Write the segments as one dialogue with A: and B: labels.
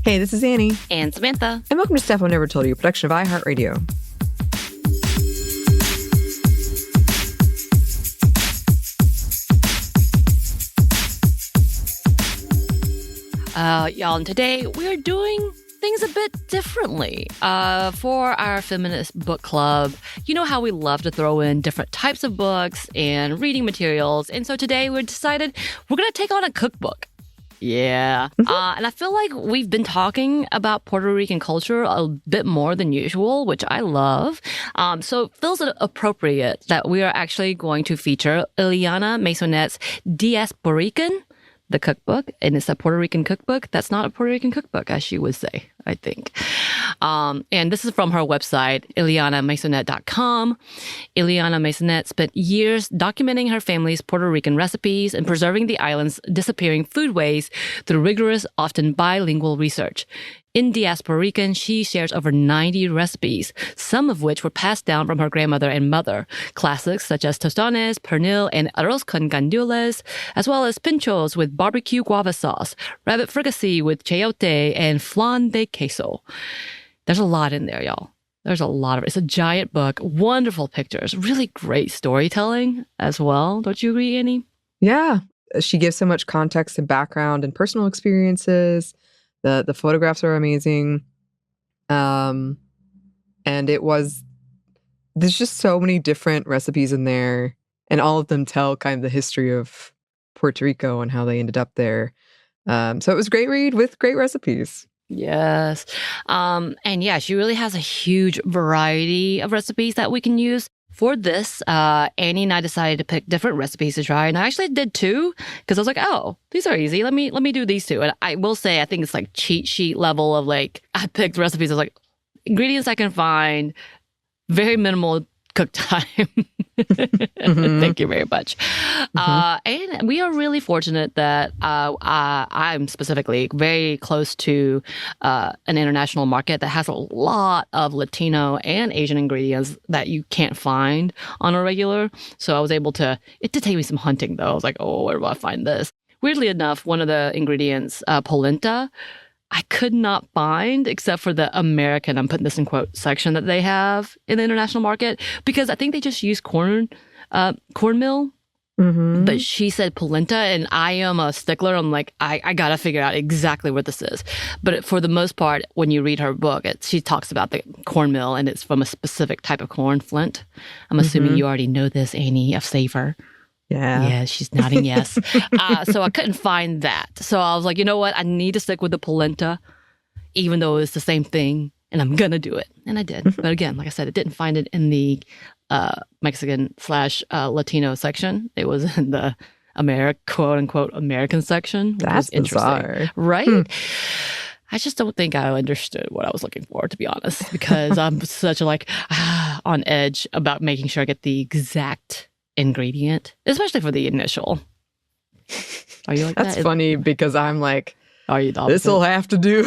A: Hey, this is Anney
B: and Samantha.
A: And welcome to Stuff I Never Told You, a production of iHeartRadio.
B: Y'all, and today we're doing things a bit differently. For our feminist book club, you know how we love to throw in different types of books and reading materials. And so today we decided we're going to take on a cookbook. Yeah. And I feel like we've been talking about Puerto Rican culture a bit more than usual, which I love. So it feels appropriate that we are actually going to feature Illyanna Maisonet's Diasporican, the cookbook, and it's a Puerto Rican cookbook. That's not a Puerto Rican cookbook, as she would say, I think. And this is from her website, IllyannaMaisonet.com. Illyanna Maisonet spent years documenting her family's Puerto Rican recipes and preserving the island's disappearing foodways through rigorous, often bilingual research. In Diasporican, she shares over 90 recipes, some of which were passed down from her grandmother and mother. Classics such as tostones, pernil, and arroz con gandules, as well as pinchos with barbecue guava sauce, rabbit fricassee with chayote, and flan de queso. There's a lot in there, y'all. There's a lot of it. It's a giant book, wonderful pictures, really great storytelling as well. Don't you agree, Anney?
A: Yeah. She gives so much context and background and personal experiences. The photographs are amazing. And there's just so many different recipes in there, and all of them tell kind of the history of Puerto Rico and how they ended up there. So it was a great read with great recipes.
B: Yes. And yeah, she really has a huge variety of recipes that we can use. For this, Anney and I decided to pick different recipes to try, and I actually did two because I was like, "Oh, these are easy. Let me do these two." And I will say, I think it's like cheat sheet level of like I picked recipes. I was like, ingredients I can find, very minimal cook time. Thank you very much. And we are really fortunate that I'm specifically very close to an international market that has a lot of Latino and Asian ingredients that you can't find on a regular. So I was able to, it did take me some hunting though. I was like, oh, where do I find this? Weirdly enough, one of the ingredients, polenta, I could not find except for the American, I'm putting this in quote, section that they have in the international market, because I think they just use cornmeal. But she said polenta, and I am a stickler. I'm like, I got to figure out exactly what this is. But for the most part, when you read her book, she talks about the cornmeal, and it's from a specific type of corn, flint. I'm assuming you already know this, Anney, of Savor.
A: Yeah.
B: Yeah, she's nodding yes. So I couldn't find that. So I was like, you know what? I need to stick with the polenta, even though it's the same thing, and I'm going to do it. And I did. But again, like I said, I didn't find it in the Mexican/Latino section. It was in the quote-unquote American section, which
A: That's
B: was interesting.
A: bizarre.
B: Right? I just don't think I understood what I was looking for, to be honest, because I'm such on edge about making sure I get the exact ingredient, especially for the initial. Are you like that?
A: That's funny because I'm like,
B: are you
A: this will have to do.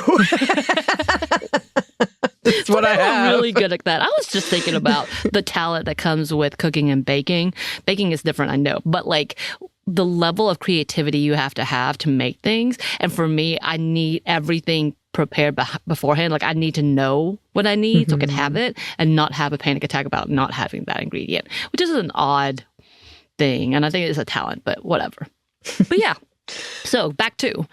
A: That's what I have.
B: I'm really good at that. I was just thinking about the talent that comes with cooking and baking. Baking is different, I know, but like the level of creativity you have to make things. And for me, I need everything prepared beforehand. Like I need to know what I need so I can have it and not have a panic attack about not having that ingredient, which is an odd thing. And I think it's a talent, but whatever. But yeah. So back to,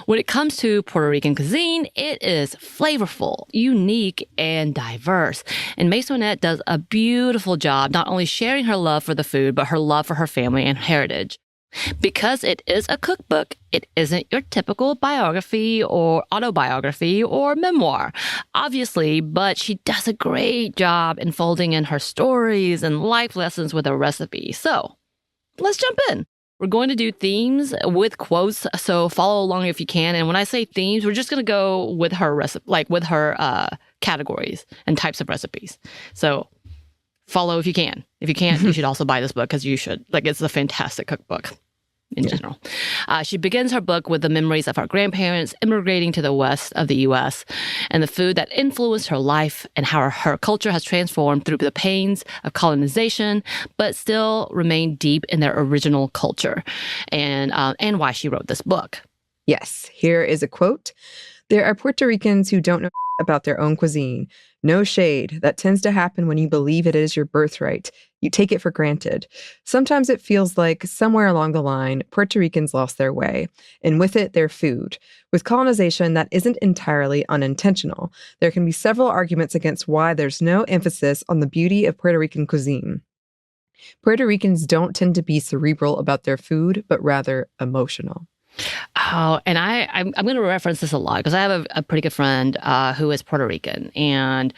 B: when it comes to Puerto Rican cuisine, it is flavorful, unique, and diverse. And Maisonet does a beautiful job not only sharing her love for the food, but her love for her family and heritage. Because it is a cookbook, it isn't your typical biography or autobiography or memoir, obviously, but she does a great job in folding in her stories and life lessons with a recipe. So let's jump in. We're going to do themes with quotes, so follow along if you can. And when I say themes, we're just going to go with her recipe, like with her categories and types of recipes. So follow if you can. If you can't, you should also buy this book because you should. Like, it's a fantastic cookbook in general. She begins her book with the memories of her grandparents immigrating to the west of the U.S. and the food that influenced her life and how her culture has transformed through the pains of colonization, but still remained deep in their original culture, and why she wrote this book.
A: Yes, here is a quote. There are Puerto Ricans who don't know about their own cuisine. No shade. That tends to happen when you believe it is your birthright. You take it for granted. Sometimes it feels like somewhere along the line, Puerto Ricans lost their way, and with it, their food. With colonization, that isn't entirely unintentional. There can be several arguments against why there's no emphasis on the beauty of Puerto Rican cuisine. Puerto Ricans don't tend to be cerebral about their food, but rather emotional.
B: Oh, and I'm going to reference this a lot because I have a pretty good friend who is Puerto Rican, and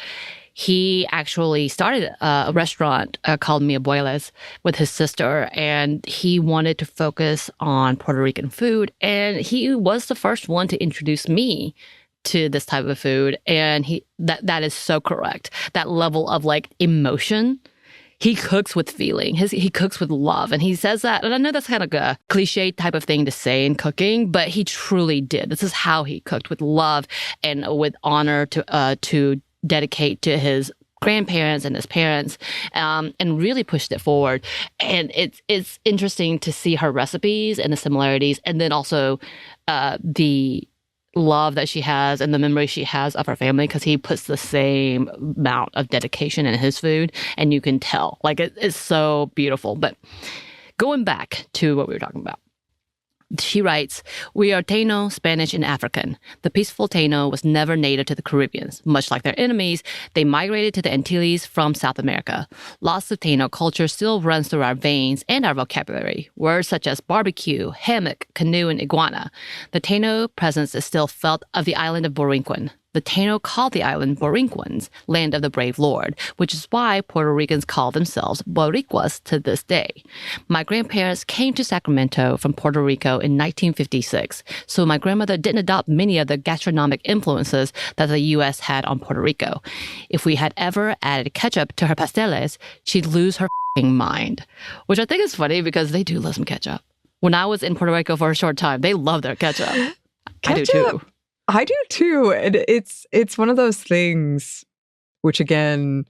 B: he actually started a restaurant called Mi Abuela's with his sister, and he wanted to focus on Puerto Rican food, and he was the first one to introduce me to this type of food, and that is so correct. That level of like emotion. He cooks with feeling. He cooks with love. And he says that, and I know that's kind of a cliche type of thing to say in cooking, but he truly did. This is how he cooked, with love and with honor to dedicate to his grandparents and his parents, and really pushed it forward. And it's interesting to see her recipes and the similarities, and then also the love that she has and the memory she has of her family, because he puts the same amount of dedication in his food, and you can tell. Like, it's so beautiful. But going back to what we were talking about, she writes, "We are Taino, Spanish, and African. The peaceful Taino was never native to the Caribbeans. Much like their enemies, they migrated to the Antilles from South America. Lots of Taino culture still runs through our veins and our vocabulary. Words such as barbecue, hammock, canoe, and iguana. The Taino presence is still felt of the island of Borinquen. The Taino called the island Borinquens, land of the brave Lord, which is why Puerto Ricans call themselves Boricuas to this day. My grandparents came to Sacramento from Puerto Rico in 1956, so my grandmother didn't adopt many of the gastronomic influences that the U.S. had on Puerto Rico. If we had ever added ketchup to her pasteles, she'd lose her mind." Which I think is funny because they do love some ketchup. When I was in Puerto Rico for a short time, they love their ketchup. I do too.
A: I do too. And it's one of those things which, again,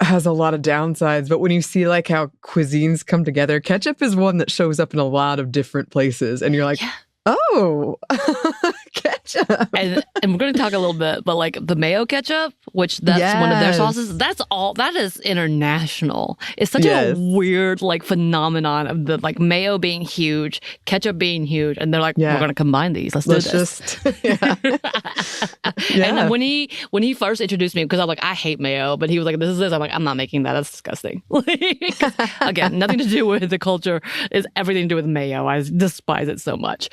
A: has a lot of downsides. But when you see like how cuisines come together, ketchup is one that shows up in a lot of different places. And you're like,
B: Yeah.
A: Oh, ketchup.
B: And we're going to talk a little bit, but like the mayo ketchup, which that's one of their sauces, that is international. It's such a weird like phenomenon of the like mayo being huge, ketchup being huge, and they're like, we're going to combine these. Let's do this. And when he first introduced me, because I'm like, I hate mayo, but he was like, this is this. I'm like, I'm not making that. That's disgusting. Again, nothing to do with the culture. It's everything to do with mayo. I despise it so much.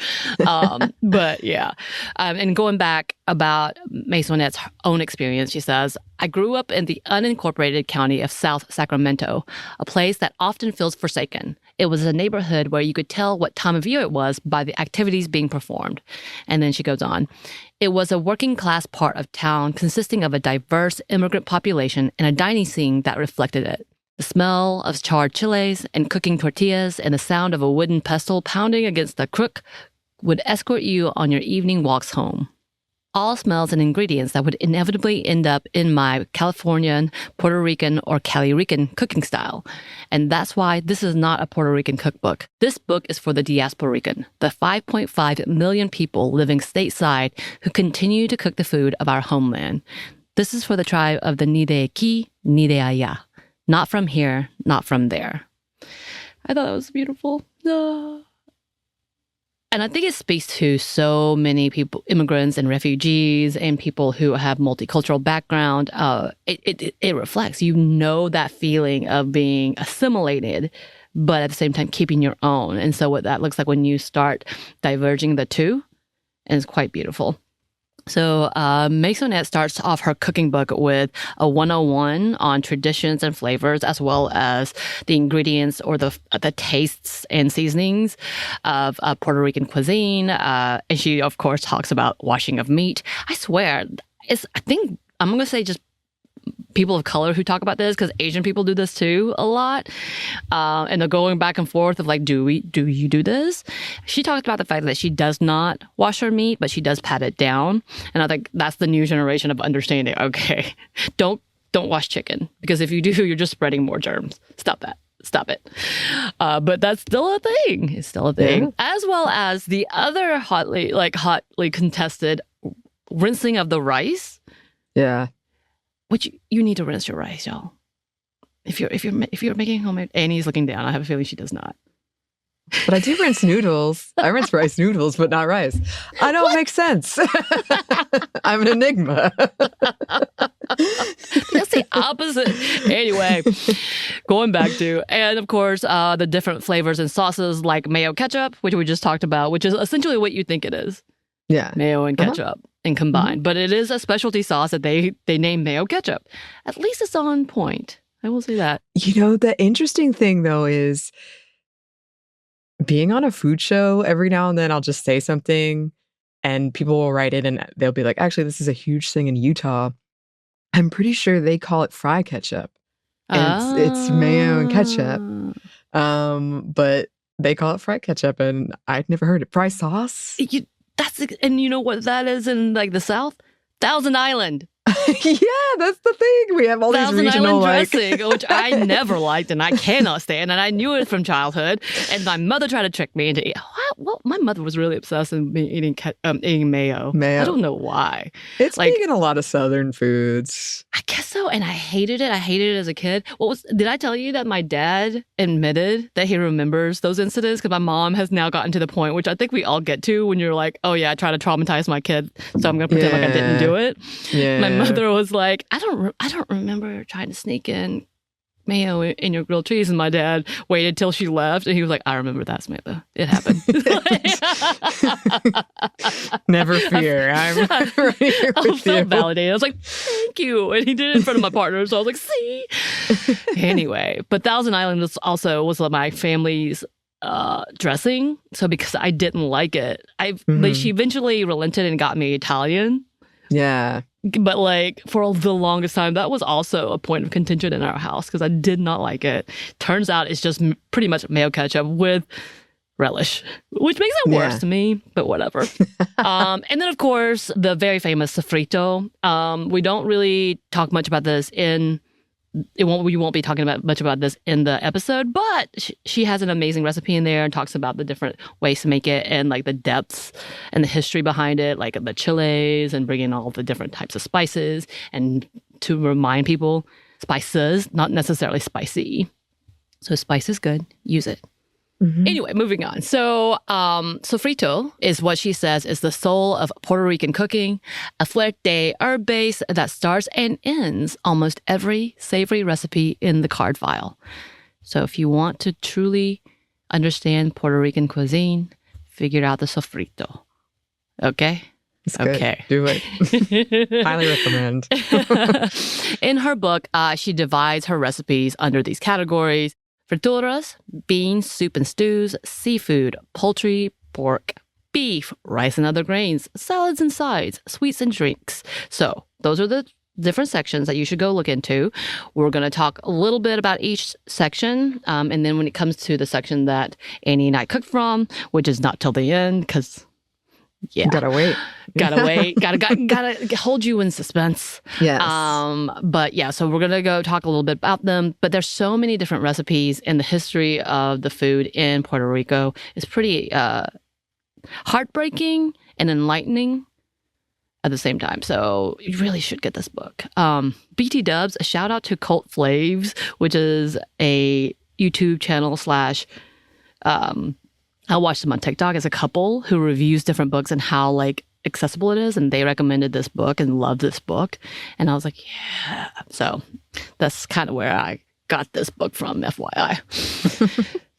B: But yeah. And going back about Maisonet's own experience, she says, "I grew up in the unincorporated county of South Sacramento, a place that often feels forsaken. It was a neighborhood where you could tell what time of year it was by the activities being performed." And then she goes on, "It was a working class part of town consisting of a diverse immigrant population and a dining scene that reflected it. The smell of charred chiles and cooking tortillas and the sound of a wooden pestle pounding against the crook would escort you on your evening walks home. All smells and ingredients that would inevitably end up in my Californian, Puerto Rican, or Cali Rican cooking style. And that's why this is not a Puerto Rican cookbook. This book is for the Diasporican, the 5.5 million people living stateside who continue to cook the food of our homeland. This is for the tribe of the ni de aquí, ni de allá. Not from here, not from there." I thought that was beautiful. And I think it speaks to so many people, immigrants and refugees and people who have multicultural background. It reflects, that feeling of being assimilated, but at the same time keeping your own. And so what that looks like when you start diverging the two, and it's quite beautiful. So Maisonet starts off her cooking book with a 101 on traditions and flavors, as well as the ingredients or the tastes and seasonings of Puerto Rican cuisine. And she, of course, talks about washing of meat. I swear, I think I'm going to say just people of color who talk about this, because Asian people do this too a lot. And they're going back and forth of like, do you do this? She talked about the fact that she does not wash her meat, but she does pat it down. And I think that's the new generation of understanding. Okay, don't wash chicken, because if you do, you're just spreading more germs. Stop that. Stop it. But that's still a thing. It's still a thing.
A: Yeah.
B: As well as the other hotly contested rinsing of the rice.
A: Yeah.
B: Which you need to rinse your rice, y'all. If you're making homemade, Annie's looking down. I have a feeling she does not.
A: But I do rinse noodles. I rinse rice noodles, but not rice. I don't make sense. I'm an enigma.
B: That's the opposite. Anyway, going back to, and of course, the different flavors and sauces like mayo ketchup, which we just talked about, which is essentially what you think it is.
A: Yeah.
B: Mayo and ketchup and combined. But it is a specialty sauce that they name mayo ketchup. At least it's on point. I will say that.
A: You know, the interesting thing, though, is being on a food show, every now and then I'll just say something and people will write in and they'll be like, actually, this is a huge thing in Utah. I'm pretty sure they call it fry ketchup. And it's mayo and ketchup. But they call it fry ketchup and I'd never heard it. Fry sauce?
B: And you know what that is in like the South? Thousand Island.
A: Yeah, that's the thing. We have all these
B: Thousand
A: regional
B: Island dressing, which I never liked and I cannot stand. And I knew it from childhood. And my mother tried to trick me into eating. Well, my mother was really obsessed with me eating mayo. I don't know why.
A: It's like, big in a lot of Southern foods.
B: I guess so. And I hated it. I hated it as a kid. Did I tell you that my dad admitted that he remembers those incidents? Because my mom has now gotten to the point, which I think we all get to, when you're like, oh yeah, I try to traumatize my kid, so I'm going to pretend like I didn't do it.
A: Yeah.
B: My mother was like, I don't remember trying to sneak in mayo in your grilled cheese. And my dad waited till she left and he was like, I remember that, Samantha. It happened.
A: Never fear. I'm right here with
B: I felt validated. I was like, thank you. And he did it in front of my partner. So I was like, see? Anyway, but Thousand Island was my family's dressing. So because I didn't like it, she eventually relented and got me Italian.
A: Yeah.
B: But like for the longest time, that was also a point of contention in our house because I did not like it. Turns out it's just pretty much mayo ketchup with relish, which makes it worse to me, but whatever. And then, of course, the very famous sofrito. We don't really talk much about this we won't be talking about much about this in the episode, but she has an amazing recipe in there and talks about the different ways to make it and like the depths and the history behind it, like the chiles and bringing all the different types of spices and to remind people spices, not necessarily spicy. So spice is good. Use it. Mm-hmm. Anyway, moving on. So, sofrito is what she says is the soul of Puerto Rican cooking, a fuerte herb base that starts and ends almost every savory recipe in the card file. So if you want to truly understand Puerto Rican cuisine, figure out the sofrito. Okay?
A: It's good.
B: Okay.
A: Do it. Highly recommend.
B: In her book, she divides her recipes under these categories: frituras, beans, soup and stews, seafood, poultry, pork, beef, rice and other grains, salads and sides, sweets and drinks. So those are the different sections that you should go look into. We're going to talk a little bit about each section. And then when it comes to the section that Annie and I cooked from, which is not till the end because... yeah.
A: Gotta wait.
B: Gotta hold you in suspense.
A: Yes.
B: But yeah, so we're gonna go talk a little bit about them. But there's so many different recipes, and the history of the food in Puerto Rico is pretty heartbreaking and enlightening at the same time. So you really should get this book. BT Dubs, a shout out to Cult Flaves, which is a YouTube channel / I watched them on TikTok as a couple who reviews different books and how like accessible it is. And they recommended this book and loved this book. And I was like, yeah. So that's kind of where I got this book from, FYI.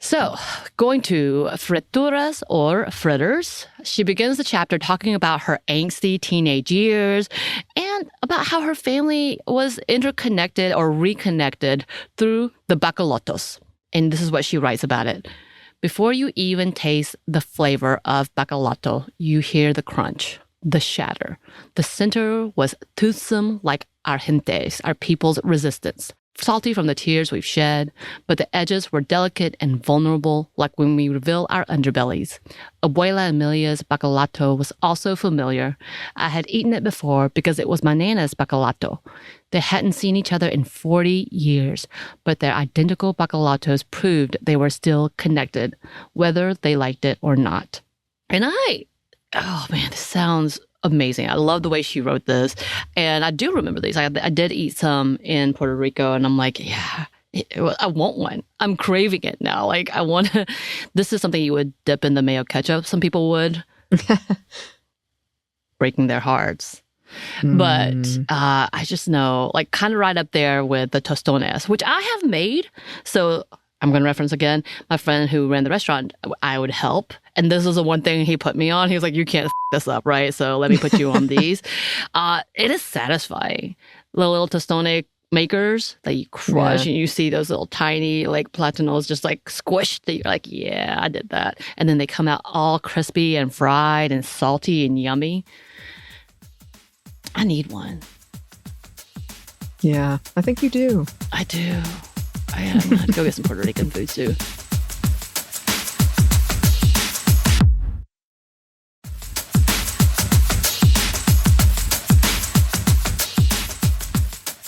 B: So going to frituras or fritters, she begins the chapter talking about her angsty teenage years and about how her family was interconnected or reconnected through the bacalotos. And this is what she writes about it. Before you even taste the flavor of bacalato, you hear the crunch, the shatter. The center was toothsome like our gentes, our people's resistance. salty from the tears we've shed, but the edges were delicate and vulnerable, like when we reveal our underbellies. Abuela Emilia's bacalato was also familiar. I had eaten it before because it was my Nana's bacalato. They hadn't seen each other in 40 years, but their identical bacalatos proved they were still connected, whether they liked it or not. And oh man, this sounds amazing. I love the way she wrote this. And I do remember these. I did eat some in Puerto Rico, and I'm like, yeah, I want one. I'm craving it now. Like, I want to. This is something you would dip in the mayo ketchup. Some people would. Breaking their hearts. But I just know, like, kind of right up there with the tostones, which I have made. So I'm going to reference again my friend who ran the restaurant. I would help. And this is the one thing he put me on. He was like, you can't this up, right? So let me put you on these. It is satisfying. The little tostone makers that you crush and you see those little tiny like platanos just like squished. That you're like, yeah, I did that. And then they come out all crispy and fried and salty and yummy. I need one.
A: Yeah, I think you do.
B: I do. I am. I'm going to go get some Puerto Rican food too.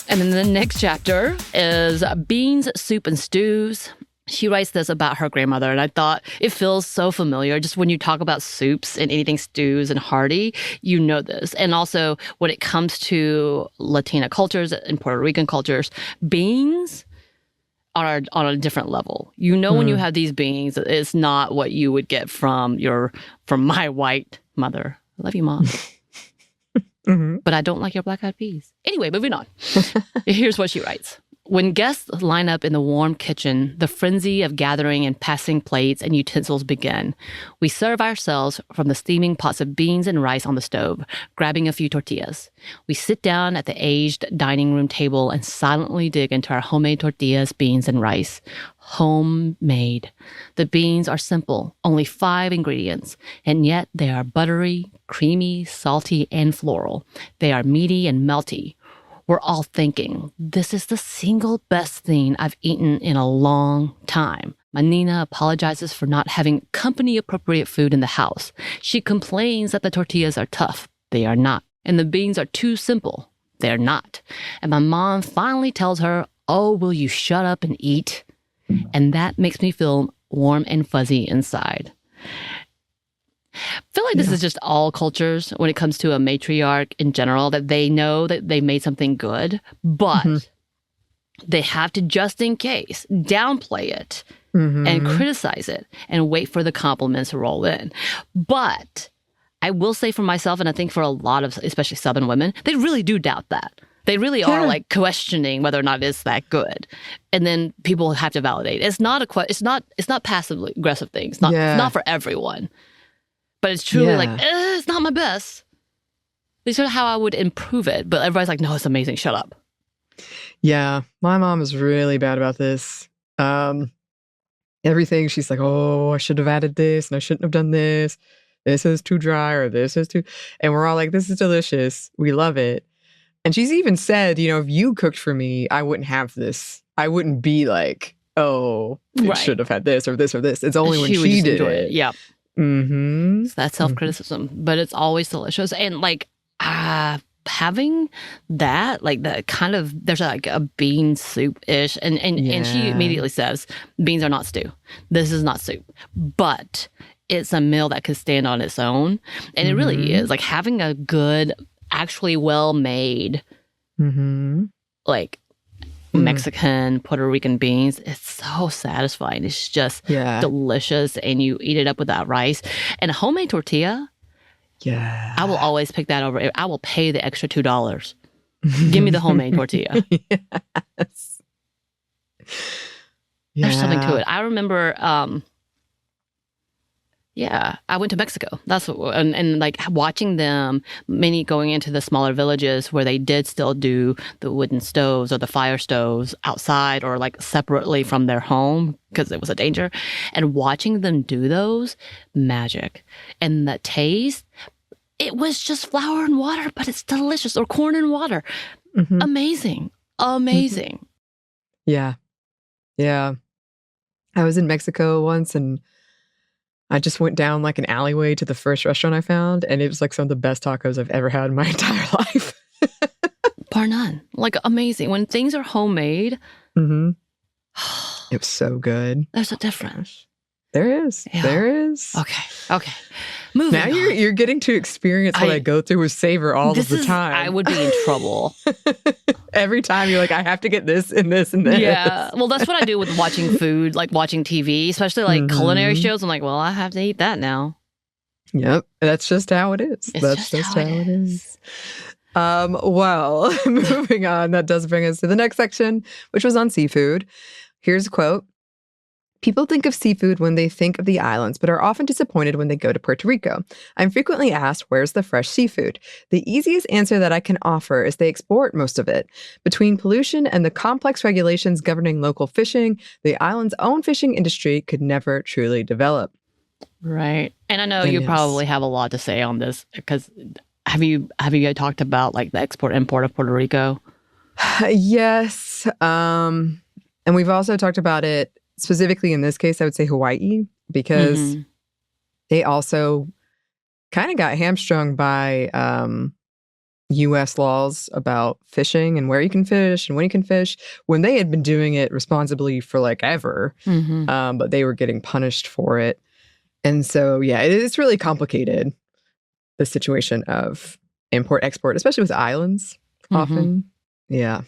B: And then the next chapter is beans, soup, and stews. She writes this about her grandmother, and I thought it feels so familiar. Just when you talk about soups and anything stews and hearty, you know this. And also, when it comes to Latina cultures and Puerto Rican cultures, beans are on a different level. You know, when you have these beans, it's not what you would get from my white mother. I love you, Mom. But I don't like your black-eyed peas. Anyway, moving on. Here's what she writes. When guests line up in the warm kitchen, the frenzy of gathering and passing plates and utensils begin. We serve ourselves from the steaming pots of beans and rice on the stove, grabbing a few tortillas. We sit down at the aged dining room table and silently dig into our homemade tortillas, beans, and rice. Homemade. The beans are simple, only 5 ingredients, and yet they are buttery, creamy, salty, and floral. They are meaty and melty. We're all thinking, this is the single best thing I've eaten in a long time. My Nina apologizes for not having company-appropriate food in the house. She complains that the tortillas are tough. They are not. And the beans are too simple. They're not. And my mom finally tells her, oh, will you shut up and eat? And that makes me feel warm and fuzzy inside. I feel like this is just all cultures when it comes to a matriarch in general, that they know that they made something good, but they have to, just in case, downplay it and criticize it and wait for the compliments to roll in. But I will say for myself, and I think for a lot of, especially Southern women, they really do doubt that. They really are like questioning whether or not it's that good, and then people have to validate. It's not it's not passively aggressive things. It's not for everyone. But it's truly like, it's not my best. This is how I would improve it. But everybody's like, no, it's amazing. Shut up.
A: Yeah, my mom is really bad about this. Everything, she's like, oh, I should have added this and I shouldn't have done this. This is too dry or this is too... And we're all like, this is delicious. We love it. And she's even said, you know, if you cooked for me, I wouldn't have this. I wouldn't be like, oh, it should have had this or this or this. It's only when she did it.
B: Yeah. So that's self-criticism, but it's always delicious. And like having that, like the kind of, there's like a bean soup-ish, and she immediately says, beans are not stew. This is not soup, but it's a meal that could stand on its own. And it really is like having a good, actually well-made, like Mexican, Puerto Rican beans. It's so satisfying. It's just delicious. And you eat it up with that rice. And a homemade tortilla, I will always pick that over. I will pay the extra $2. Give me the homemade tortilla.
A: Yes.
B: There's something to it. I remember, I went to Mexico. That's what, and like watching them, many going into the smaller villages where they did still do the wooden stoves or the fire stoves outside or like separately from their home because it was a danger, and watching them do those, magic. And the taste, it was just flour and water, but it's delicious, or corn and water. Amazing.
A: Yeah. Yeah. I was in Mexico once and I just went down like an alleyway to the first restaurant I found, and it was like some of the best tacos I've ever had in my entire life.
B: Bar none. Like, amazing. When things are homemade,
A: Mm-hmm. It was so good.
B: there's a difference.
A: There is.
B: Yeah.
A: There is.
B: Okay. Moving
A: Now
B: on.
A: you're getting to experience what I go through with Savor all of the time.
B: I would be in trouble.
A: Every time you're like, I have to get this and this and this.
B: Yeah. Well, that's what I do with watching food, like watching TV, especially like culinary shows. I'm like, well, I have to eat that now.
A: Yep. That's just how it is. That's just how it is. Well, moving on, that does bring us to the next section, which was on seafood. Here's a quote. People think of seafood when they think of the islands, but are often disappointed when they go to Puerto Rico. I'm frequently asked, where's the fresh seafood? The easiest answer that I can offer is they export most of it. Between pollution and the complex regulations governing local fishing, the island's own fishing industry could never truly develop.
B: Right. And I know you probably have a lot to say on this, because have you talked about like the export-import of Puerto Rico?
A: Yes. And we've also talked about it specifically in this case, I would say Hawaii, because they also kind of got hamstrung by U.S. laws about fishing and where you can fish and when you can fish, when they had been doing it responsibly for like ever, but they were getting punished for it. And so, yeah, it's really complicated, the situation of import-export, especially with islands often. Yeah.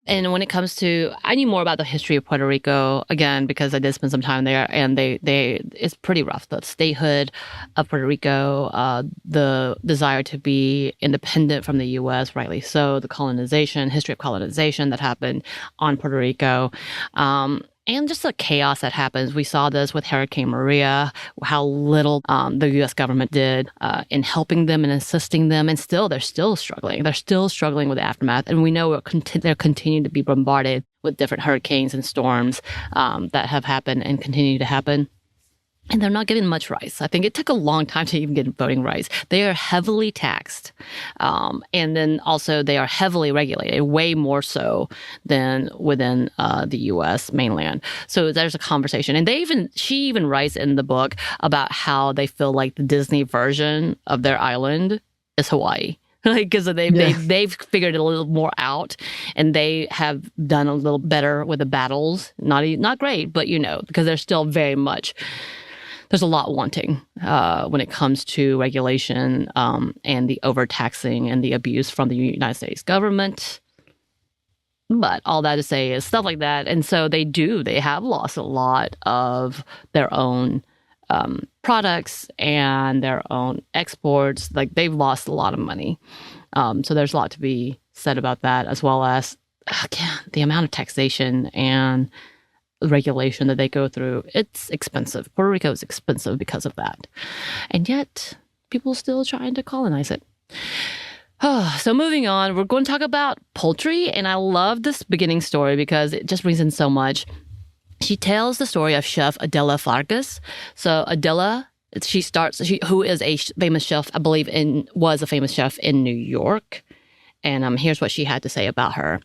B: And when it comes to, I knew more about the history of Puerto Rico, again, because I did spend some time there, and it's pretty rough. The statehood of Puerto Rico, the desire to be independent from the U.S., rightly so, the history of colonization that happened on Puerto Rico, and just the chaos that happens. We saw this with Hurricane Maria, how little the U.S. government did in helping them and assisting them. And they're still struggling. They're still struggling with the aftermath. And we know they're continuing to be bombarded with different hurricanes and storms that have happened and continue to happen. And they're not getting much rights. I think it took a long time to even get voting rights. They are heavily taxed. And then also they are heavily regulated, way more so than within the U.S. mainland. So there's a conversation. And she even writes in the book about how they feel like the Disney version of their island is Hawaii. Because they've figured it a little more out, and they have done a little better with the battles. Not great, but because they're still very much... There's a lot wanting when it comes to regulation and the overtaxing and the abuse from the United States government. But all that to say is stuff like that. And so they have lost a lot of their own products and their own exports. Like, they've lost a lot of money. So there's a lot to be said about that, as well as, again, the amount of taxation and regulation that they go through. It's expensive. Puerto Rico is expensive because of that. And yet, people still trying to colonize it. So moving on, we're going to talk about poultry. And I love this beginning story because it just brings in so much. She tells the story of Chef Adela Fargas. So Adela, who is a famous chef, I believe was a famous chef in New York. And here's what she had to say about her.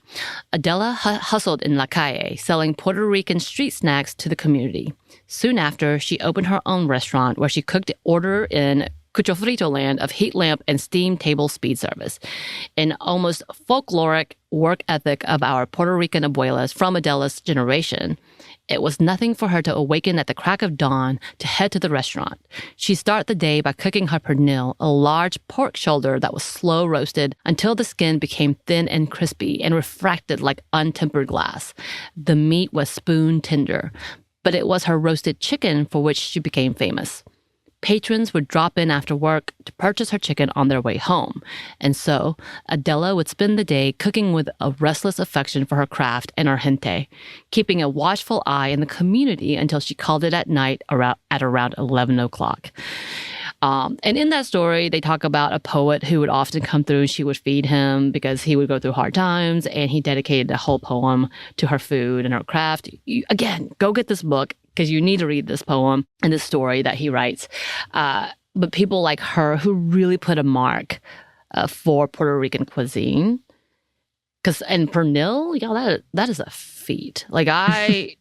B: Adela hustled in La Calle, selling Puerto Rican street snacks to the community. Soon after, she opened her own restaurant where she cooked order in Cucho Frito land of heat lamp and steam table speed service. An almost folkloric work ethic of our Puerto Rican abuelas from Adela's generation. It was nothing for her to awaken at the crack of dawn to head to the restaurant. She'd start the day by cooking her pernil, a large pork shoulder that was slow roasted until the skin became thin and crispy and refracted like untempered glass. The meat was spoon tender, but it was her roasted chicken for which she became famous. Patrons would drop in after work to purchase her chicken on their way home. And so, Adela would spend the day cooking with a restless affection for her craft and her gente, keeping a watchful eye in the community until she called it at night at around 11 o'clock. And in that story, they talk about a poet who would often come through and she would feed him because he would go through hard times, and he dedicated a whole poem to her food and her craft. Again, go get this book, because you need to read this poem and this story that he writes. But people like her who really put a mark for Puerto Rican cuisine. And pernil, y'all, that is a feat. Like I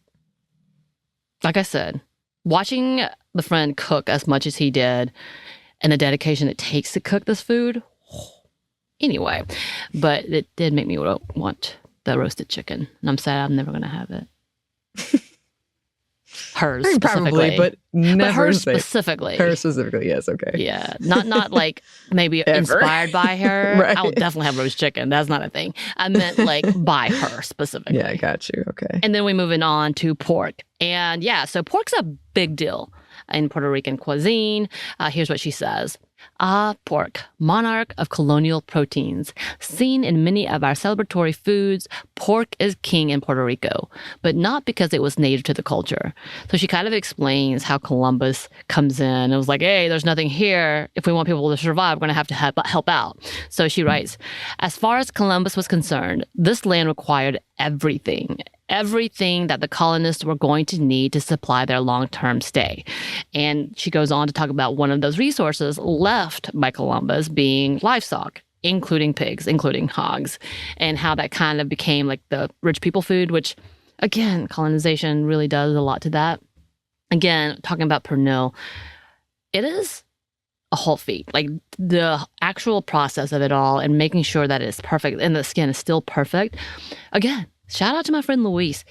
B: said, watching the friend cook as much as he did and the dedication it takes to cook this food. Anyway, but it did make me want the roasted chicken. And I'm sad I'm never going to have it. Hers specifically.
A: Probably, but never.
B: But hers specifically.
A: Hers specifically, yes, okay.
B: Yeah, not like maybe inspired by her.
A: Right.
B: I would definitely have roast chicken. That's not a thing. I meant like by her specifically.
A: Yeah, I got you. Okay.
B: And then we moving on to pork. And yeah, so pork's a big deal in Puerto Rican cuisine. Here's what she says. Pork, monarch of colonial proteins. Seen in many of our celebratory foods, pork is king in Puerto Rico, but not because it was native to the culture. So she kind of explains how Columbus comes in and was like, hey, there's nothing here. If we want people to survive, we're going to have help out. So she writes, as far as Columbus was concerned, this land required everything that the colonists were going to need to supply their long-term stay. And she goes on to talk about one of those resources left by Columbus being livestock, including pigs, including hogs, and how that kind of became like the rich people food, which, again, colonization really does a lot to that. Again, talking about pernil, it is a whole feat. Like the actual process of it all and making sure that it's perfect and the skin is still perfect. Again, shout out to my friend Luis.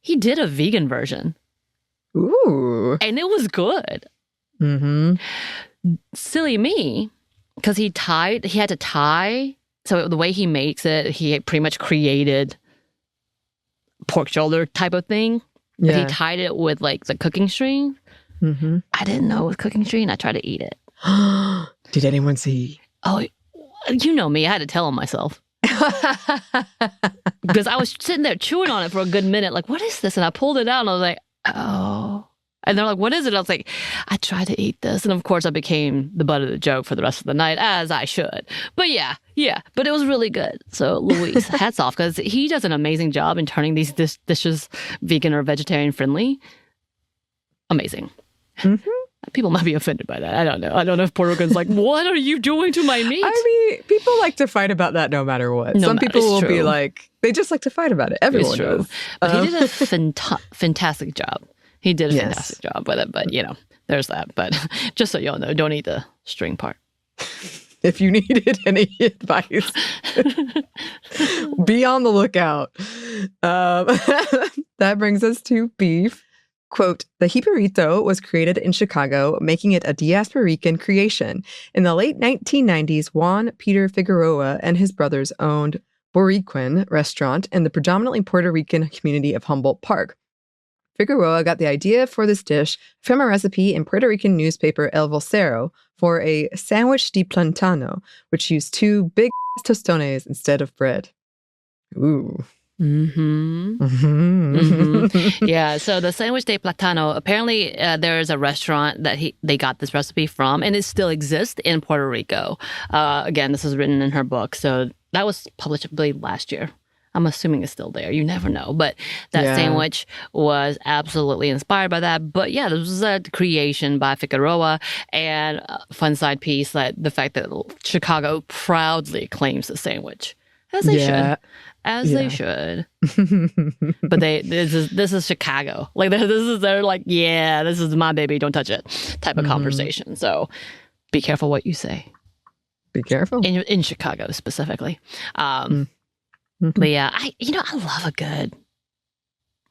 B: He did a vegan version.
A: Ooh.
B: And it was good.
A: Mm-hmm.
B: Silly me, because he had to tie. So the way he makes it, he pretty much created pork shoulder type of thing. But
A: Yeah.
B: he tied it with like the cooking string.
A: Mm-hmm.
B: I didn't know it was cooking string. I tried to eat it.
A: Did anyone see?
B: Oh, you know me. I had to tell him myself. Because I was sitting there chewing on it for a good minute, like, what is this? And I pulled it out and I was like, oh. And they're like, what is it? I was like, I tried to eat this. And of course, I became the butt of the joke for the rest of the night, as I should. But yeah. But it was really good. So Luis, hats off, because he does an amazing job in turning these dishes vegan or vegetarian friendly. Amazing. Mm-hmm. People might be offended by that. I don't know. I don't know if Puerto Ricans like, what are you doing to my meat?
A: I mean, people like to fight about that no matter what. Some people will be like, they just like to fight about it. Everyone does.
B: But he did a fantastic job. He did a fantastic job with it. But, there's that. But just so y'all know, don't eat the string part.
A: If you needed any advice, be on the lookout. That brings us to beef. Quote, the jibarito was created in Chicago, making it a Diasporican creation. In the late 1990s, Juan Peter Figueroa and his brothers owned Boricuan restaurant in the predominantly Puerto Rican community of Humboldt Park. Figueroa got the idea for this dish from a recipe in Puerto Rican newspaper El Vocero for a sandwich de plantano, which used 2 big tostones instead of bread. Ooh.
B: Mm-hmm. Mm-hmm. Mm-hmm. Yeah, so the sandwich de platano, apparently there is a restaurant that they got this recipe from, and it still exists in Puerto Rico. Again, this is written in her book, so that was published, I believe, last year. I'm assuming it's still there. You never know. But that sandwich was absolutely inspired by that. But yeah, this was a creation by Figueroa. And fun side piece, that the fact that Chicago proudly claims the sandwich. As they should. As they should. But this is Chicago. Like they're like, yeah, this is my baby, don't touch it type of conversation. So be careful what you say.
A: Be careful.
B: In Chicago specifically. But yeah, I love a good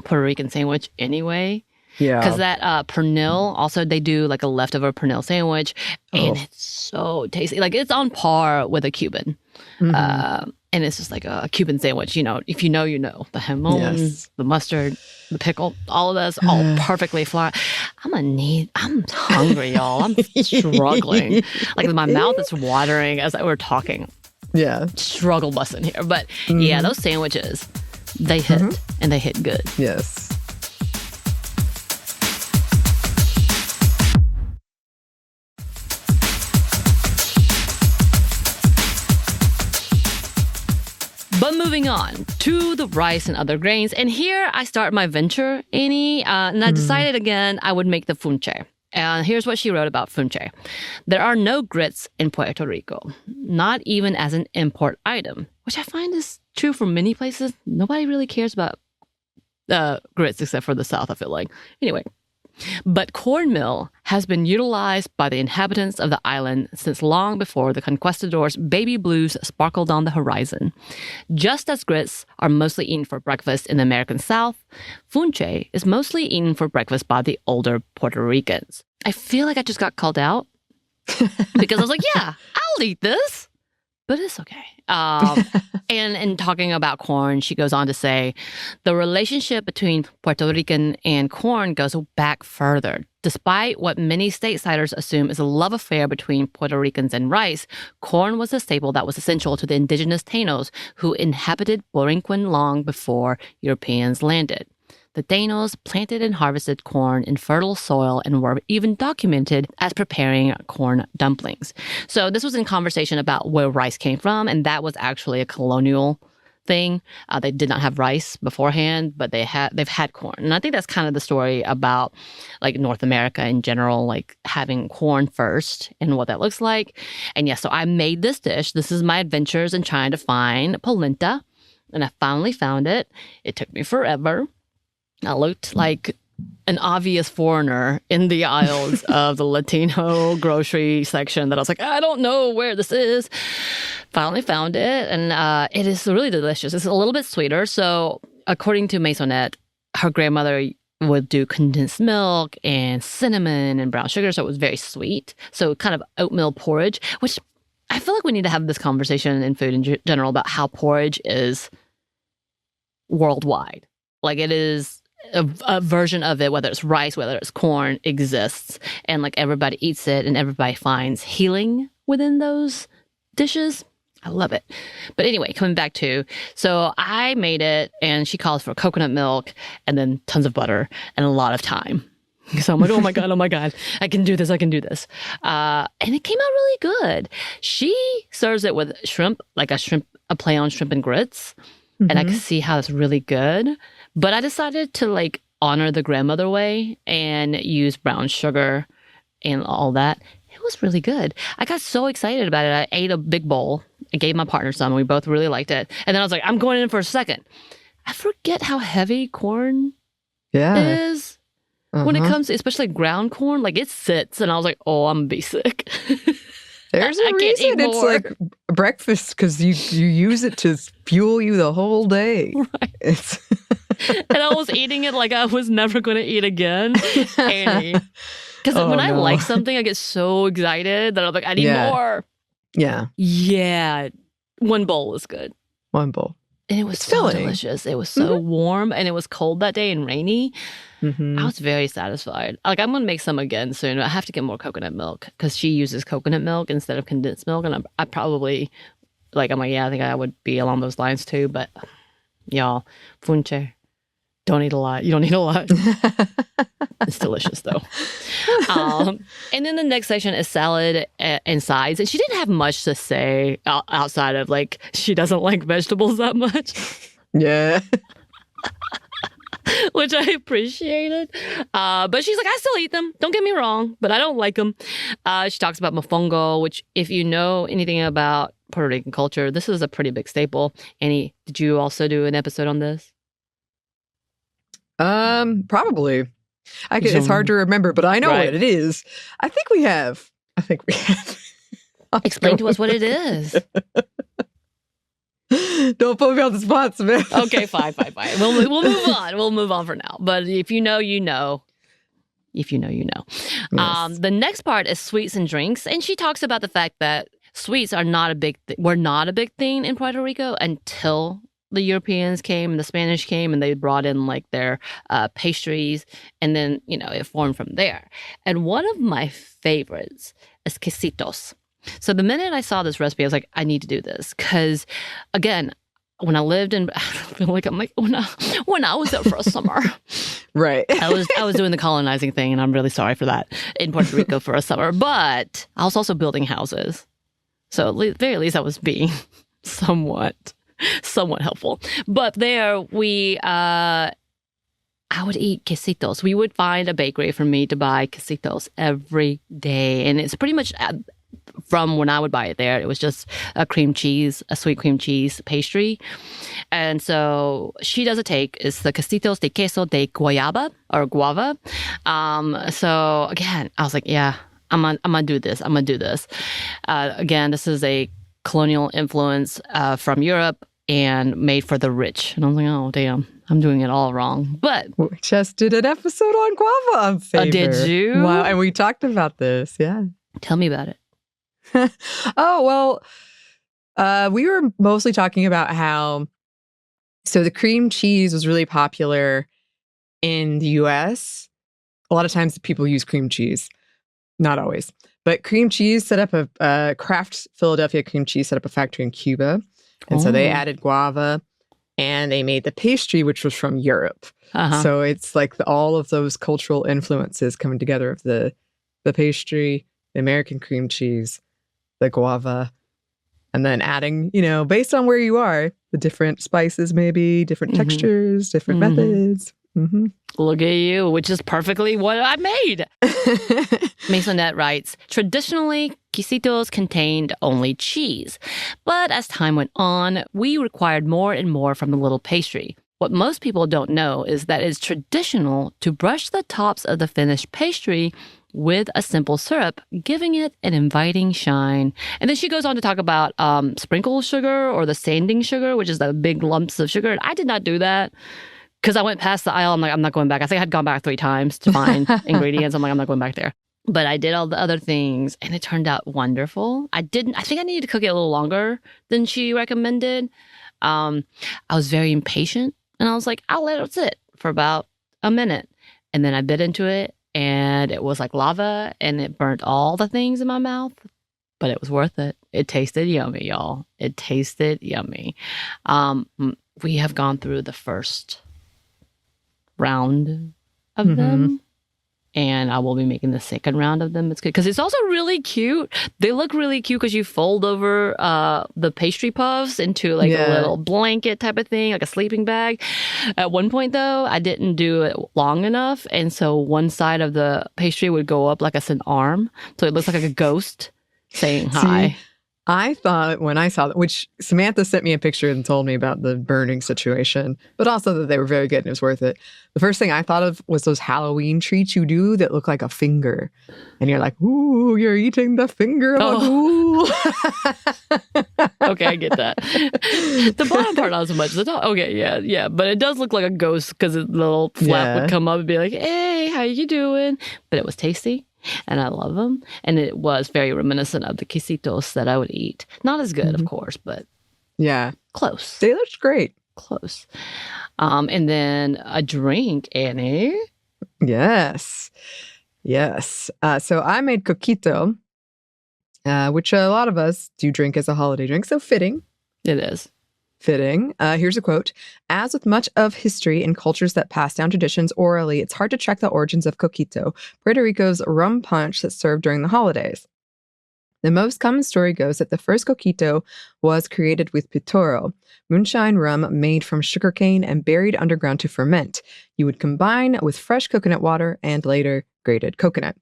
B: Puerto Rican sandwich anyway. Yeah. Because that pernil, also they do like a leftover pernil sandwich, and it's so tasty. Like it's on par with a Cuban. And it's just like a Cuban sandwich, if you know, the jamon, the mustard, the pickle, all of this, all perfectly flat. I'm hungry, y'all. I'm struggling. Like my mouth is watering as we're talking.
A: Yeah.
B: Struggle busting here. But yeah, those sandwiches, they hit and they hit good.
A: Yes.
B: But moving on to the rice and other grains. And here I start my venture, Anney. And I decided again I would make the funche. And here's what she wrote about funche. There are no grits in Puerto Rico, not even as an import item, which I find is true for many places. Nobody really cares about grits except for the South, I feel like. Anyway. But cornmeal has been utilized by the inhabitants of the island since long before the conquistadors' baby blues sparkled on the horizon. Just as grits are mostly eaten for breakfast in the American South, funche is mostly eaten for breakfast by the older Puerto Ricans. I feel like I just got called out because I was like, yeah, I'll eat this. But it's okay. And in talking about corn, she goes on to say, the relationship between Puerto Rican and corn goes back further. Despite what many stateside assume is a love affair between Puerto Ricans and rice, corn was a staple that was essential to the indigenous Taínos who inhabited Borinquen long before Europeans landed. The Taínos planted and harvested corn in fertile soil and were even documented as preparing corn dumplings. So this was in conversation about where rice came from, and that was actually a colonial thing. They did not have rice beforehand, but they've had corn. And I think that's kind of the story about like North America in general, like having corn first and what that looks like. And yeah, so I made this dish. This is my adventures in trying to find polenta, and I finally found it. It took me forever. I looked like an obvious foreigner in the aisles of the Latino grocery section that I was like, I don't know where this is. Finally found it, and it is really delicious. It's a little bit sweeter. So according to Maisonet, her grandmother would do condensed milk and cinnamon and brown sugar, so it was very sweet. So kind of oatmeal porridge, which I feel like we need to have this conversation in food in general about how porridge is worldwide. Like it is a version of it, whether it's rice, whether it's corn, exists. And like everybody eats it and everybody finds healing within those dishes. I love it. But anyway, coming back to, so I made it and she calls for coconut milk and then tons of butter and a lot of time. So I'm like, oh my God, I can do this. And it came out really good. She serves it with shrimp, like a play on shrimp and grits. Mm-hmm. And I could see how it's really good. But I decided to like honor the grandmother way and use brown sugar and all that. It was really good. I got so excited about it. I ate a big bowl. I gave my partner some. We both really liked it. And then I was like, I'm going in for a second. I forget how heavy corn is when it comes to, especially ground corn. Like it sits and I was like, oh, I'm going to be sick.
A: There's a reason it's like breakfast because you use it to fuel you the whole day.
B: Right. And I was eating it like I was never going to eat again. Because when I like something, I get so excited that I'm like, I need more.
A: Yeah.
B: Yeah. One bowl was good.
A: One bowl.
B: And it was so delicious. It was so warm and it was cold that day and rainy. Mm-hmm. I was very satisfied. Like, I'm going to make some again soon. I have to get more coconut milk because she uses coconut milk instead of condensed milk. And I probably, like, I'm like, yeah, I think I would be along those lines too. But y'all, funche, don't eat a lot. You don't eat a lot. It's delicious though. And then the next section is salad and sides. And she didn't have much to say outside of like, she doesn't like vegetables that much.
A: Yeah.
B: Which I appreciated. But she's like, I still eat them. Don't get me wrong, but I don't like them. She talks about mofongo, which if you know anything about Puerto Rican culture, this is a pretty big staple. Annie, did you also do an episode on this?
A: Probably. It's hard to remember, but I know what it is. I think we have.
B: Explain to us what it is.
A: Don't put me on the spot, Samantha.
B: Okay, fine. We'll move on. We'll move on for now. But if you know, you know. If you know, you know. Yes. The next part is sweets and drinks, and she talks about the fact that sweets are not a big were not a big thing in Puerto Rico until the Europeans came and the Spanish came and they brought in like their pastries, and then it formed from there. And one of my favorites is quesitos. So the minute I saw this recipe, I was like, I need to do this because, again, when I lived in, I feel like I'm like when I was there for a summer,
A: right?
B: I was doing the colonizing thing, and I'm really sorry for that in Puerto Rico for a summer. But I was also building houses, so at the very least I was being somewhat helpful. But there I would eat quesitos. We would find a bakery for me to buy quesitos every day, and it's pretty much from when I would buy it there, it was just a sweet cream cheese pastry. And so she does a take. It's the Casitos de Queso de Guayaba or Guava. So again, I was like, yeah, I'm gonna do this. I'm gonna do this. Again, this is a colonial influence from Europe and made for the rich. And I was like, oh, damn, I'm doing it all wrong. But
A: we just did an episode on guava on Favor.
B: Did you?
A: Wow, and we talked about this. Yeah.
B: Tell me about it.
A: Oh, well, we were mostly talking about how, so the cream cheese was really popular in the US. A lot of times people use cream cheese. Not always. But cream cheese set up Kraft Philadelphia cream cheese set up a factory in Cuba. And so they added guava and they made the pastry, which was from Europe. So it's like all of those cultural influences coming together of the pastry, the American cream cheese, the guava, and then adding, based on where you are, the different spices, maybe different textures, different methods.
B: Look at you, which is perfectly what I made. Maisonet writes, traditionally, quesitos contained only cheese. But as time went on, we required more and more from the little pastry. What most people don't know is that it's traditional to brush the tops of the finished pastry with a simple syrup, giving it an inviting shine. And then she goes on to talk about sprinkled sugar or the sanding sugar, which is the big lumps of sugar. And I did not do that because I went past the aisle. I'm like, I'm not going back. I think I had gone back 3 times to find ingredients. I'm like, I'm not going back there. But I did all the other things and it turned out wonderful. I think I needed to cook it a little longer than she recommended. I was very impatient and I was like, I'll let it sit for about a minute. And then I bit into it and it was like lava and it burnt all the things in my mouth, but it was worth it. It tasted yummy, y'all. It tasted yummy. We have gone through the first round of them. And I will be making the second round of them. It's good because it's also really cute. They look really cute because you fold over the pastry puffs into like a little blanket type of thing, like a sleeping bag. At one point, though, I didn't do it long enough. And so one side of the pastry would go up like an arm. So it looks like a ghost saying hi.
A: See, I thought when I saw that, which Samantha sent me a picture and told me about the burning situation, but also that they were very good and it was worth it. The first thing I thought of was those Halloween treats you do that look like a finger. And you're like, ooh, you're eating the finger of a ghoul.
B: Okay, I get that. The bottom part, not so much. The top, okay, yeah. But it does look like a ghost because the little flap would come up and be like, hey, how you doing? But it was tasty. And I love them. And it was very reminiscent of the quesitos that I would eat. Not as good, of course, but close.
A: They looked great.
B: Close. And then a drink, Anney.
A: Yes. So I made coquito, which a lot of us do drink as a holiday drink. So fitting.
B: It is.
A: Fitting. Here's a quote. As with much of history and cultures that pass down traditions orally, it's hard to track the origins of coquito, Puerto Rico's rum punch that's served during the holidays. The most common story goes that the first coquito was created with pitoro, moonshine rum made from sugarcane and buried underground to ferment. You would combine with fresh coconut water and later grated coconut.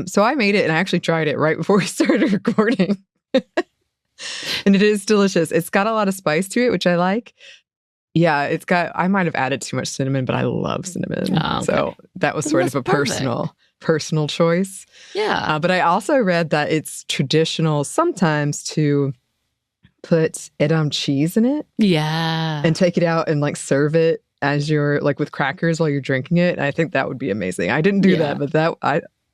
A: So I made it and I actually tried it right before we started recording. And it is delicious. It's got a lot of spice to it, which I like. Yeah, I might have added too much cinnamon, but I love cinnamon. Oh, okay. So that was sort of a personal choice.
B: Yeah.
A: But I also read that it's traditional sometimes to put Edam cheese in it.
B: Yeah.
A: And take it out and like serve it as you're like with crackers while you're drinking it. And I think that would be amazing. I didn't do that, but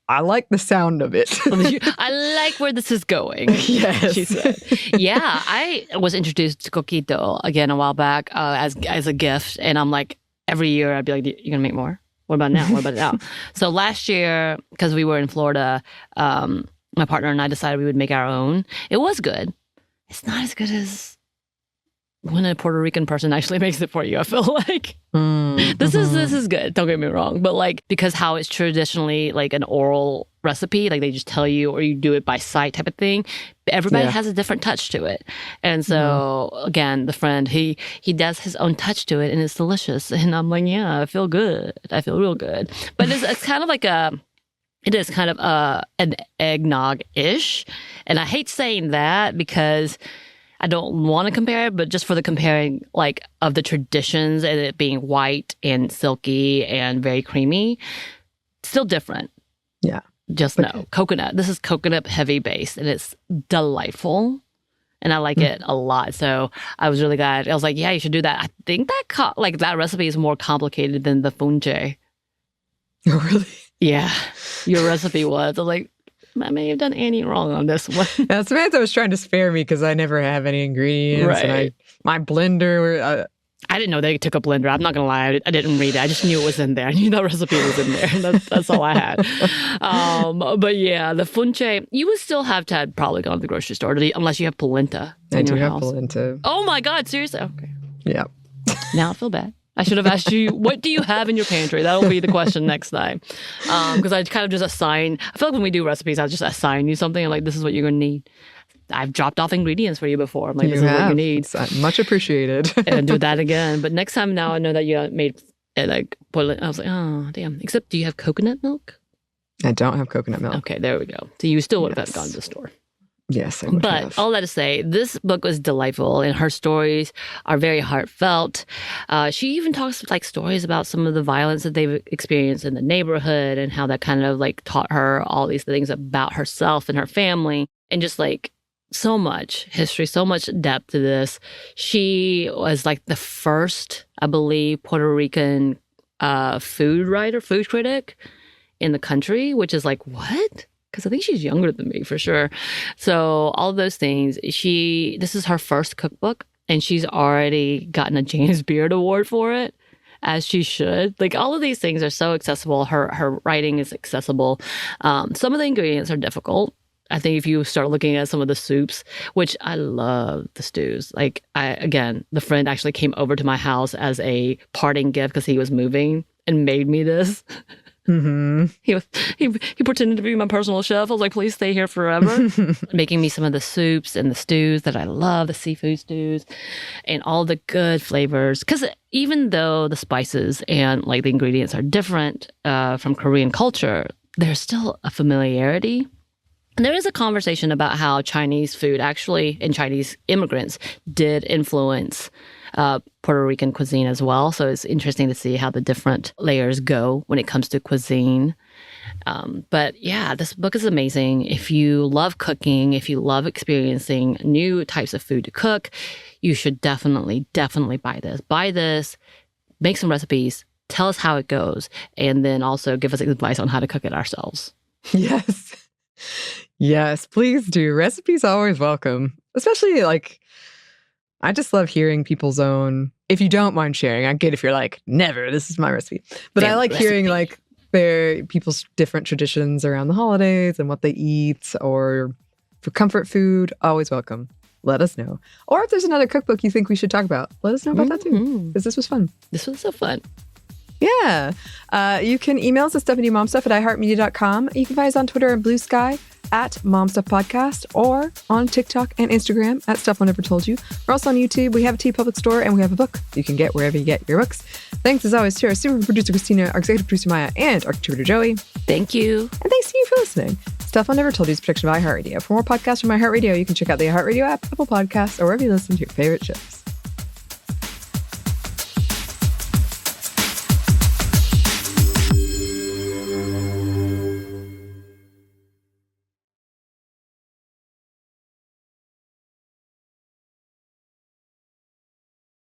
A: I like the sound of it.
B: I like where this is going.
A: Yes.
B: She said. Yeah, I was introduced to coquito again a while back as a gift. And I'm like, every year I'd be like, you're going to make more? What about now? What about now? So last year, because we were in Florida, my partner and I decided we would make our own. It was good. It's not as good as when a Puerto Rican person actually makes it for you, I feel like. This is good, don't get me wrong. But like, because how it's traditionally like an oral recipe, like they just tell you or you do it by sight type of thing, everybody has a different touch to it. And so again, the friend, he does his own touch to it and it's delicious. And I'm like, yeah, I feel good. I feel real good. But it's kind of like it is kind of an eggnog-ish. And I hate saying that because I don't want to compare it, but just for the comparing like of the traditions and it being white and silky and very creamy, still different.
A: Yeah.
B: Just no. Coconut. This is coconut heavy base and it's delightful. And I like it a lot. So I was really glad. I was like, yeah, you should do that. I think that recipe is more complicated than the funche.
A: Oh, really?
B: Yeah. Your recipe was. I was like, I may have done Anney wrong on this one.
A: Yeah, Samantha was trying to spare me because I never have any ingredients.
B: Right.
A: And my blender...
B: I didn't know they took a blender. I'm not going to lie. I didn't read it. I just knew it was in there. I knew that recipe was in there. That's all I had. But yeah, the funche, you would still have to have probably gone to the grocery store unless you have polenta in your house. I do have polenta. Oh my God, seriously? Okay.
A: Yeah.
B: Now I feel bad. I should have asked you, what do you have in your pantry? That'll be the question next time. Because I kind of just assign, I feel like when we do recipes, I just assign you something. I'm like, this is what you're going to need. I've dropped off ingredients for you before. I'm like, this is what you need.
A: It's much appreciated.
B: And do that again. But next time now I know that you made like, I was like, oh, damn. Except, do you have coconut milk?
A: I don't have coconut milk.
B: Okay, there we go. So you still would have gone to the store.
A: Yes, I would have.
B: But all that to say, this book was delightful and her stories are very heartfelt. She even talks like stories about some of the violence that they've experienced in the neighborhood and how that kind of like taught her all these things about herself and her family and just like so much history, so much depth to this. She was like the first, I believe, Puerto Rican food critic in the country, which is like, what? Because I think she's younger than me for sure. So all of those things, this is her first cookbook and she's already gotten a James Beard Award for it, as she should. Like all of these things are so accessible. Her writing is accessible. Some of the ingredients are difficult. I think if you start looking at some of the soups, which I love the stews. Like the friend actually came over to my house as a parting gift because he was moving and made me this.
A: Mm-hmm.
B: He pretended to be my personal chef. I was like, please stay here forever. Making me some of the soups and the stews that I love, the seafood stews and all the good flavors. Because even though the spices and like the ingredients are different from Korean culture, there's still a familiarity. And there is a conversation about how Chinese food actually, and Chinese immigrants did influence Puerto Rican cuisine as well. So it's interesting to see how the different layers go when it comes to cuisine. But yeah, this book is amazing. If you love cooking, if you love experiencing new types of food to cook, you should definitely buy this. Buy this, make some recipes, tell us how it goes, and then also give us advice on how to cook it ourselves.
A: Yes. Yes, please do. Recipes always welcome. Especially like, I just love hearing people's own, if you don't mind sharing. I get if you're like, never, this is my recipe. But I like hearing like people's different traditions around the holidays and what they eat, or for comfort food, always welcome. Let us know. Or if there's another cookbook you think we should talk about, let us know about that too. Because this was fun.
B: This was so fun.
A: Yeah. You can email us at StephanieMomStuff@iHeartMedia.com. You can find us on Twitter and Blue Sky at MomStuffPodcast, or on TikTok and Instagram at Stuff I Never Told You. We're also on YouTube. We have a TeePublic store, and we have a book you can get wherever you get your books. Thanks as always to our super producer Christina, our executive producer Maya, and our contributor Joey.
B: Thank you.
A: And thanks to you for listening. Stuff I Never Told You is a production of iHeartRadio. For more podcasts from iHeartRadio, you can check out the iHeartRadio app, Apple Podcasts, or wherever you listen to your favorite shows.